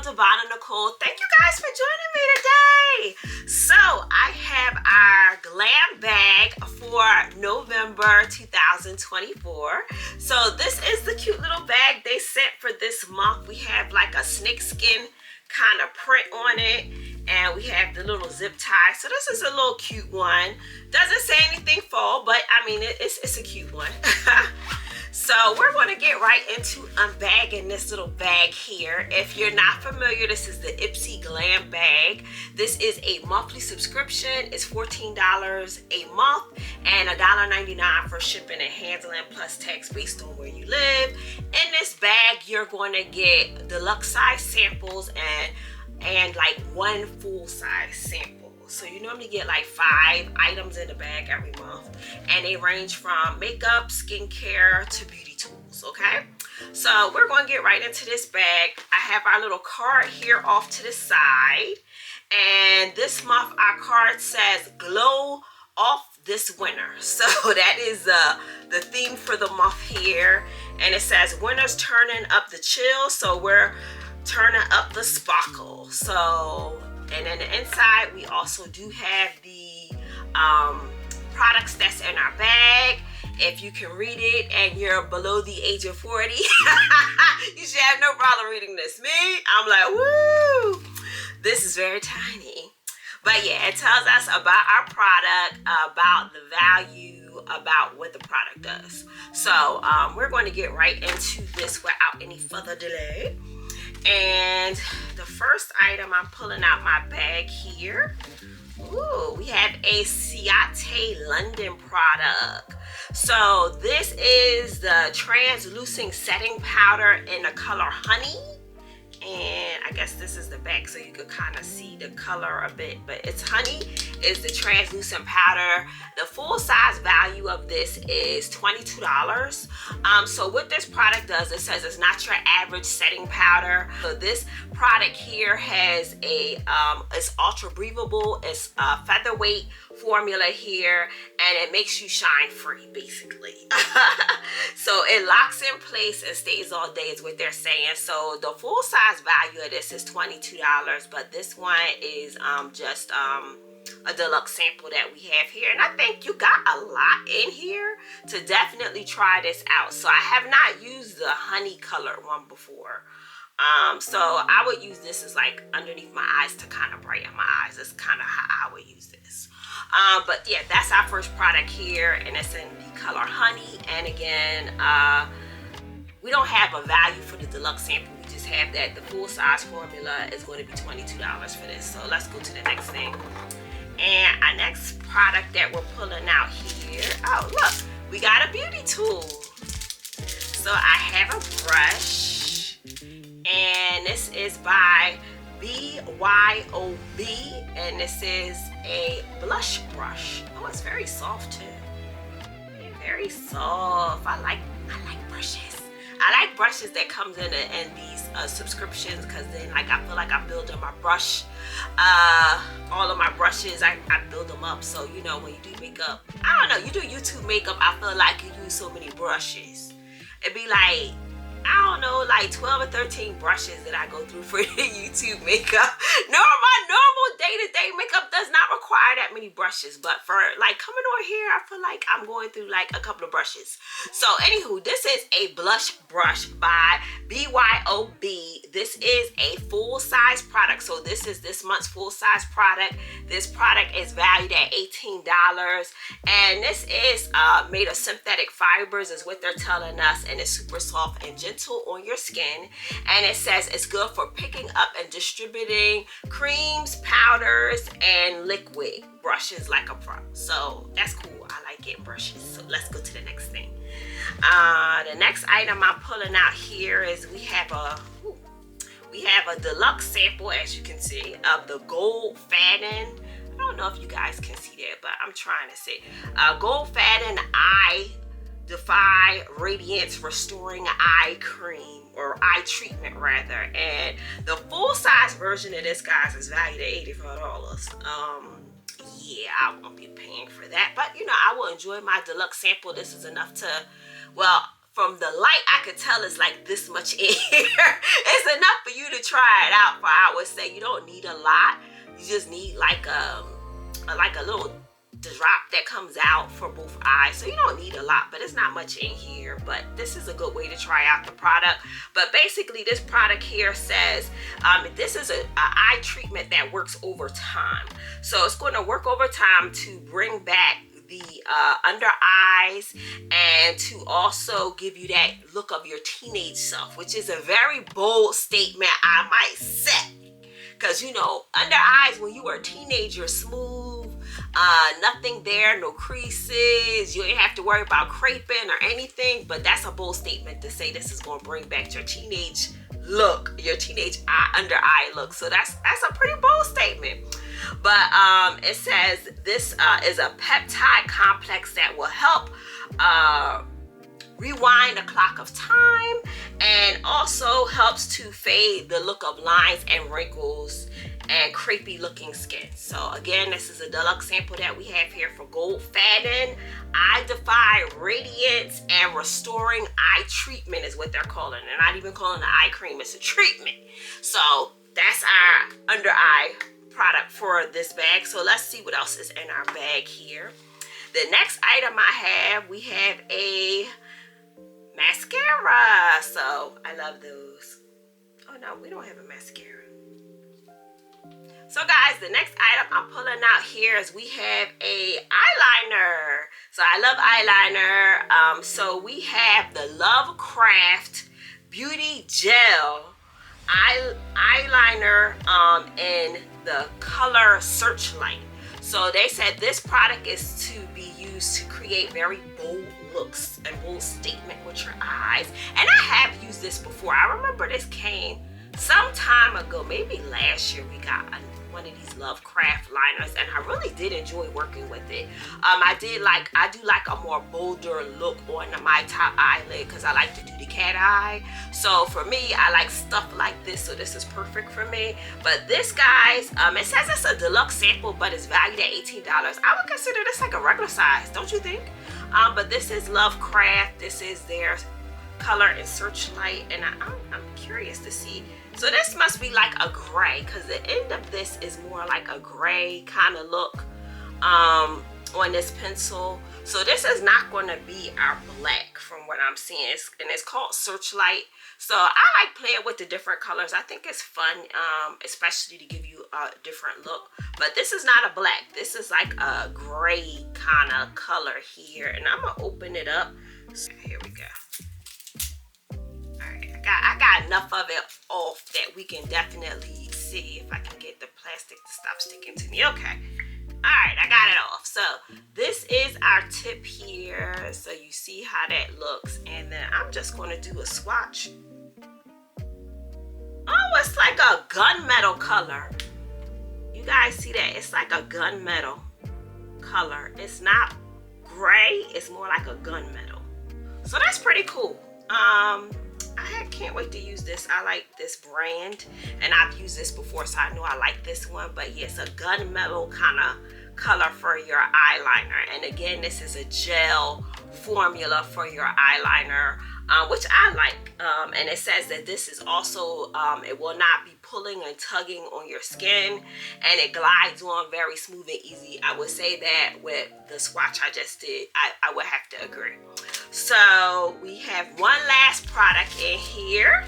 Devonna Nicole. Thank you guys for joining me today. So I have our Glam bag for November 2024. So this is the cute little bag they sent for this month. We have like a snakeskin kind of print on it, and we have the little zip tie. So this is a little cute one. Doesn't say anything fall, but I mean it's a cute one. So we're going to get right into unbagging this little bag here. If you're not familiar, this is the IPSY Glam bag. This is a monthly subscription. It's $14 a month and $1.99 for shipping and handling plus tax based on where you live. In this bag, you're going to get deluxe size samples and like one full size sample. So you normally get like 5 items in the bag every month, and they range from makeup, skincare to beauty tools. Okay, so we're going to get right into this bag. I have our little card here off to the side, and this month our card says glow off this winter. So that is the theme for the month here, and it says winter's turning up the chill, so we're turning up the sparkle. So, and then the inside we also do have the products that's in our bag. If you can read it and you're below the age of 40, you should have no problem reading this. Me, I'm like, woo, this is very tiny. But yeah, it tells us about our product, about the value, about what the product does. So we're going to get right into this without any further delay. And the first item, I'm pulling out my bag here. Ooh, we have a Ciate London product. So this is the translucent setting powder in the color Honey. And I guess this is the back so you could kind of see the color a bit, but it's Honey is the translucent powder. The full size value of this is $22. So what this product does, it says it's not your average setting powder. So this product here has a it's ultra breathable, it's a featherweight formula here, and it makes you shine free basically. So it locks in place and stays all day is what they're saying. So the full size value of this is $22, but this one is just a deluxe sample that we have here, and I think you got a lot in here to definitely try this out. So I have not used the honey color one before, so I would use this as like underneath my eyes to kind of brighten my eyes. That's kind of how I would use this. But yeah, that's our first product here, and it's in the color Honey. And again, we don't have a value for the deluxe sample. We just have that the full size formula is going to be $22 for this. So let's go to the next thing. And our next product that we're pulling out here, oh look, we got a beauty tool. So I have a brush, and this is by BYOB, and this is a blush brush. Oh, it's very soft too. Very soft. I like brushes. I like brushes that comes in these subscriptions, because then like I feel like I'm building my brush. All of my brushes, I build them up. So you know, when you do makeup, I don't know, you do YouTube makeup, I feel like you use so many brushes. It'd be like, I don't know, like 12 or 13 brushes that I go through for YouTube makeup. My normal day-to-day makeup does not require that many brushes, but for like coming on here, I feel like I'm going through like a couple of brushes. So anywho, this is a blush brush by BYOB. This is a full-size product. So this is this month's full-size product. This product is valued at $18, and this is made of synthetic fibers is what they're telling us, and it's super soft and gentle on your skin. And it says it's good for picking up and distributing creams, powders, and liquid brushes like a pro. So that's cool. I like getting brushes. So let's go to the next thing. The next item I'm pulling out here is we have a deluxe sample, as you can see, of the Gold Faden. I don't know if you guys can see that, but I'm trying to see. Gold Faden Eye Defy Radiance Restoring Eye Cream, or eye treatment rather. And the full size version of this, guys, is valued at $85. Yeah, I won't be paying for that, but you know, I will enjoy my deluxe sample. This is enough to, well, from the light, I could tell it's like this much in here. It's enough for you to try it out for, I would say. You don't need a lot. You just need like a little drop that comes out for both eyes. So you don't need a lot, but it's not much in here. But this is a good way to try out the product. But basically, this product here says this is a eye treatment that works over time. So it's going to work over time to bring back the under eyes and to also give you that look of your teenage self, which is a very bold statement, I might say. Because, you know, under eyes when you were a teenager, smooth, nothing there, no creases, you ain't have to worry about creping or anything. But that's a bold statement to say this is going to bring back your teenage look, your teenage under eye look. So that's a pretty bold statement. But it says this is a peptide complex that will help rewind the clock of time, and also helps to fade the look of lines and wrinkles and crepey looking skin. So again, this is a deluxe sample that we have here for Gold Faden Eye Defy Radiance and Restoring Eye Treatment is what they're calling it. They're not even calling it an eye cream, it's a treatment. So that's our under eye product for this bag. So let's see what else is in our bag here. The next item we have a mascara. So I love those. Oh no, we don't have a mascara. So guys, the next item I'm pulling out here is we have a eyeliner. So I love eyeliner. So we have the Love Craft Beauty Gel eyeliner in the color Searchlight. So they said this product is to be used to create very bold looks and bold statement with your eyes. And I have used this before. I remember this came some time ago, maybe last year. We got one of these Love Craft liners, and I really did enjoy working with it. I do like a more bolder look on my top eyelid because I like to do the cat eye. So for me, I like stuff like this, so this is perfect for me. But this, guys, it says it's a deluxe sample, but it's valued at $18. I would consider this like a regular size, don't you think? But this is Love Craft. This is their color in Searchlight, and I'm curious to see. So this must be like a gray, because the end of this is more like a gray kind of look on this pencil. So this is not going to be our black from what I'm seeing. And it's called Searchlight. So I like playing with the different colors. I think it's fun, especially to give you a different look. But this is not a black. This is like a gray kind of color here. And I'm going to open it up. So here we go. I got enough of it off that we can definitely see if I can get the plastic to stop sticking to me. Okay. All right, I got it off. So this is our tip here. So you see how that looks. And then I'm just going to do a swatch. Oh, it's like a gunmetal color. You guys see that? It's like a gunmetal color. It's not gray. It's more like a gunmetal. So that's pretty cool. I can't wait to use this. I like this brand, and I've used this before, so I know I like this one. But yes, a gunmetal kind of color for your eyeliner. And again, this is a gel formula for your eyeliner, which I like. And it says that this is also, it will not be pulling and tugging on your skin, and it glides on very smooth and easy. I would say that with the swatch I just did, I would have to agree. So we have one last product in here,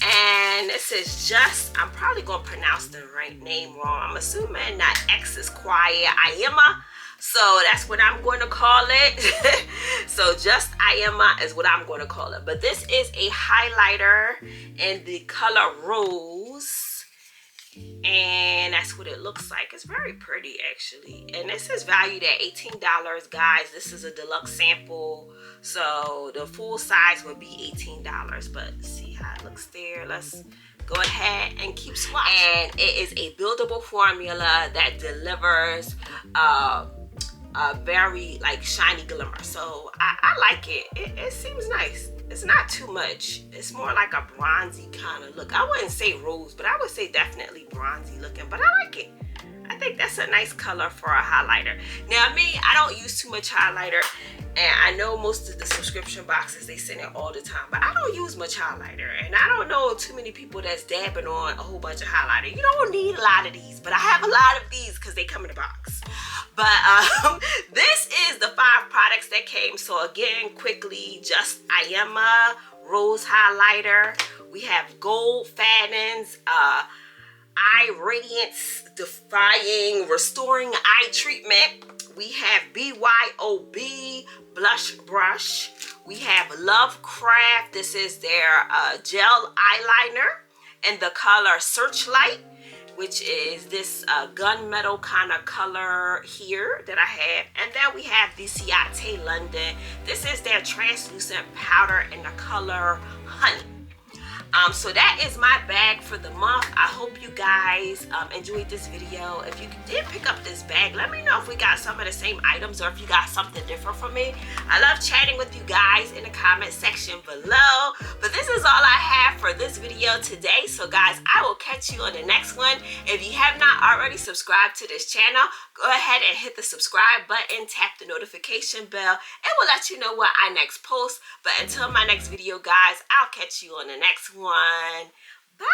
and this is just, I'm probably gonna pronounce the right name wrong. I'm assuming that X is quiet, IPSY. So that's what I'm going to call it. So just IPSY is what I'm going to call it. But this is a highlighter in the color Rose. And that's what it looks like. It's very pretty, actually. And this is valued at $18, guys. This is a deluxe sample. So the full size would be $18. But see how it looks there. Let's go ahead and keep swatching. And it is a buildable formula that delivers a very like shiny glimmer. So I like it. It seems nice. It's not too much. It's more like a bronzy kind of look. I wouldn't say rose, but I would say definitely bronzy looking. But I like it. I think that's a nice color for a highlighter. Now me, I don't use too much highlighter, and I know most of the subscription boxes, they send it all the time, but I don't use much highlighter, and I don't know too many people that's dabbing on a whole bunch of highlighter. You don't need a lot of these, but I have a lot of these because they come in a box. But this is the 5 products that came. So again, quickly, just Iema Rose Highlighter. We have Gold Fattens, Eye Radiance Defying Restoring Eye Treatment. We have BYOB Blush Brush. We have Lovecraft. This is their gel eyeliner in the color Searchlight, which is this gunmetal kind of color here that I have. And then we have the Ciate London. This is their translucent powder in the color Honey. So that is my bag for the month. I hope you guys enjoyed this video. If you did pick up this bag, let me know if we got some of the same items or if you got something different from me. I love chatting with you guys in the comment section below. But this is all I have for this video today. So guys, I will catch you on the next one. If you have not already subscribed to this channel, go ahead and hit the subscribe button, tap the notification bell. It will let you know when I next post. But until my next video, guys, I'll catch you on the next one. Bye!